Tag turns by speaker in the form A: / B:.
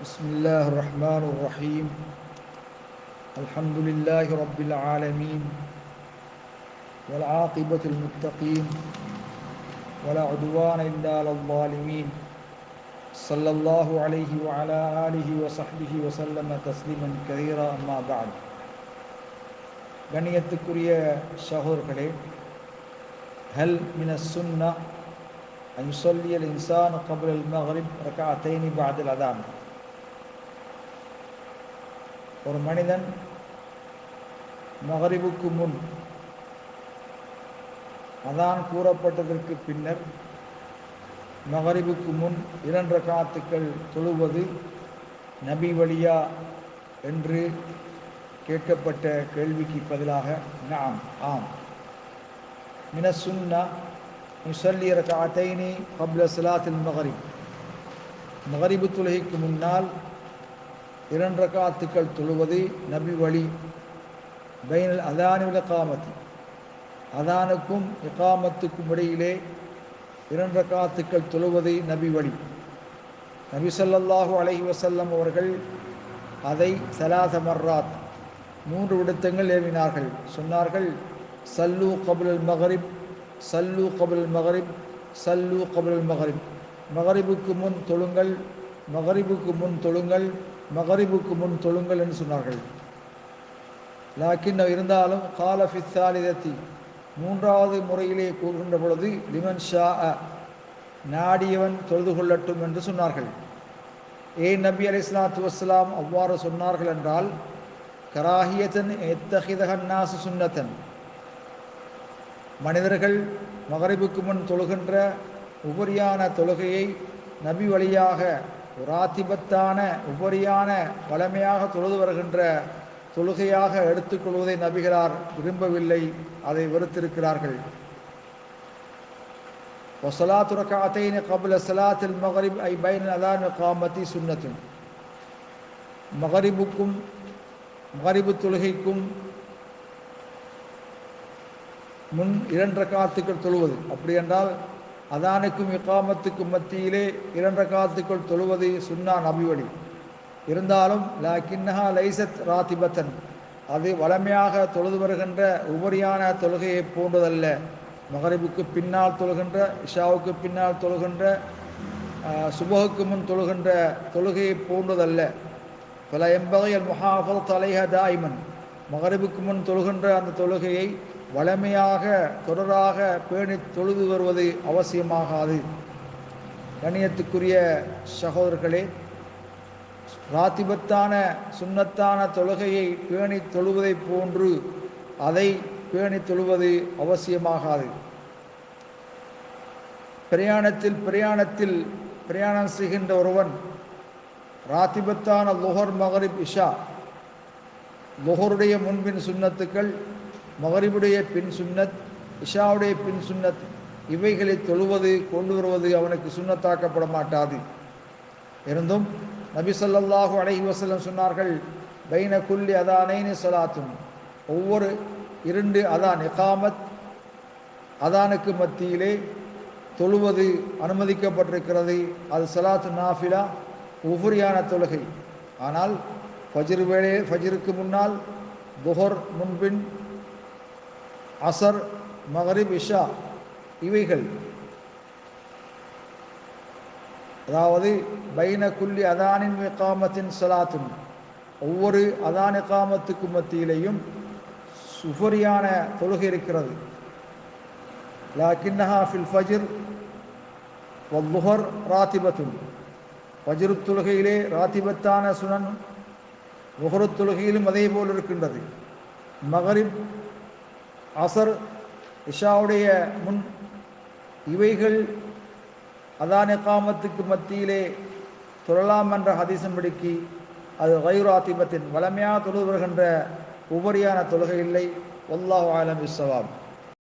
A: بسم الله الرحمن الرحيم. الحمد لله رب العالمين والعاقبة للمتقين ولا عدوان إلا على الظالمين. صلى الله عليه وعلى آله وصحبه وسلم تسليما كثيرا. أما بعد. கண்ணியத்துக்குரிய சகோதரர்களே, هل من السنة أن يصلي الإنسان قبل المغرب ركعتين بعد الأذان؟ ஒரு மனிதன் மகரிபுக்கு முன் அதான் கூறப்பட்டதற்கு பின்னர் மகரிபுக்கு முன் 2 ரக்காத்துக்கள் தொழுவது நபி வழியா என்று கேட்கப்பட்ட கேள்விக்கு பதிலாக நாம் ஆம். மின சுன்னா யுஸல்லி ரக்அத்தைனி قبل صلاة المغرب. மகரிபு தொழுகைக்கு முன்னால் 2 ரக்காத்துக்கள் தொழுவது நபி வழி. பைனல் அதானி வல் இகாமத்தி, அதானுக்கும் இகாமத்துக்கும் இடையிலே 2 ரக்காத்துக்கள் தொழுவது நபி வழி. நபி ஸல்லல்லாஹு அலைஹி வஸல்லம் அவர்கள் அதை ஸலாஸ மர்ராத் 3 விடத்தங்கள் ஏவினார்கள். சொன்னார்கள், சல்லு கபுல் மகரிப், சல்லு கபுல் மகரிப், சல்லு கபுல் மகரிப். மகரிபுக்கு முன் தொழுங்கள், மகரிபுக்கு முன் தொழுங்கள், மகரிபுக்கு முன் தொழுங்கள் என்று சொன்னார்கள். லாக்கின் இருந்தாலும் கால ஃபித்தாலிதத்தி, 3வது முறையிலே கூறுகின்ற பொழுது லிமன் ஷா அ, நாடியவன் தொழுது கொள்ளட்டும் என்று சொன்னார்கள். ஏன் நபி அலைஹிஸ்ஸலாத்து வஸ்ஸலாம் அவ்வாறு சொன்னார்கள் என்றால், கராஹியத்தன் எத்தஹிதஹன் நாசு சுன்னத்தன், மனிதர்கள் மகரிபுக்கு முன் தொழுகின்ற உபரியான தொழுகையை நபி வழியாக ராத்திபத்தான உபரியான வளமையாக தொழுது வருகின்ற தொழுகையாக எடுத்துக்கொள்வதை நபிகளார் விரும்பவில்லை, அதை வெறுத்திருக்கிறார்கள். வஸலாத்து ரக்அத்தைனி قبل صلاة المغرب ஐ பைன அதான் இகாமத்தி சுன்னத்துன். மகரிபுக்கும் மகரிபு தொழுகைக்கும் முன் 2 ரக்காத்துக்கள் தொழுவது, அப்படி என்றால் அதானுக்கும் இகாமத்துக்கும் மத்தியிலே 2 ரக்காத்துக்கள் தொழுவது சுன்னா நபி வழி. இருந்தாலும் லாக்கின்னஹா லைசத் ராத்திபத்தன், அது வளமையாக தொழுது வருகின்ற உபரியான தொழுகையை போன்றதல்ல. மகரிபுக்கு பின்னால் தொழுகின்ற, இஷாவுக்கு பின்னால் தொழுகின்ற, சுபஹுக்கு முன் தொழுகின்ற தொழுகையை போன்றதல்ல. பல எம்பகையல் முஹாஃபத் அலைஹா தாயிமன், மகரிபுக்கு முன் தொழுகின்ற அந்த தொழுகையை வளமையாக தொடராக பேணி தொழுது வருவது அவசியமாகாது. கண்ணியத்துக்குரிய சகோதரர்களே, ராத்திபத்தான சுன்னத்தான தொழுகையை பேணி தொழுவதை போன்று அதை பேணி தொழுவது அவசியமாகாது. பிரயாணம் செய்கின்ற ஒருவன் ராத்திபத்தான லுஹர் மகரிப் இஷா, லுஹருடைய முன்பின் சுன்னத்துக்கள், மகரிபுடைய பின் சுன்னத், இஷாவுடைய பின் சுன்னத், இவைகளை தொழுவது கொண்டு வருவது அவனுக்கு சுன்னத்தாக்கப்பட மாட்டாது. இருந்தும் நபி ஸல்லல்லாஹு அலைஹி வஸல்லம் சொன்னார்கள், பைன குல்லி அதானைனி ஸலாத்துன், ஒவ்வொரு 2 அதான் இகாமத் அதானுக்கு மத்தியிலே தொழுவது அனுமதிக்கப்பட்டிருக்கிறது. அது ஸலாத்து நாஃபிலா, உஃபுரியான தொழுகை. ஆனால் ஃபஜ்ர் வேளையில், ஃபஜ்ருக்கு முன்னால், துஹர் முன்பின், அசர், மகரிப், இஷா, இவைகள், அதாவது பைன குல்லி அதானின் இகாமத்தின் ஸலாத்துன், ஒவ்வொரு அதான் இகாமத்துக்கு மத்தியிலேயும் சுஃபரியான தொழுகை இருக்கிறது. லாக்கின்னஹா ஃபில் ஃபஜ்ர் வல்லுஹர் ராத்திபத்துன், ஃபஜ்ரு தொழுகையிலே ராத்திபத்தான சுனன், லுஹர் தொழுகையிலும் அதே போல் இருக்கின்றது. மகரிப், அசர், இஷாவுடைய முன், இவைகள் அதான் இகாமத்துக்கு மத்தியிலே தொழலாம் என்ற ஹதீஸின் படிக்கு அது கைரு ஆத்திபத்தின், வளமையாக தொழுது வருகின்ற உபரியான தொழுகை இல்லை. வல்லாஹு ஆலம் பிஸ்ஸவாப்.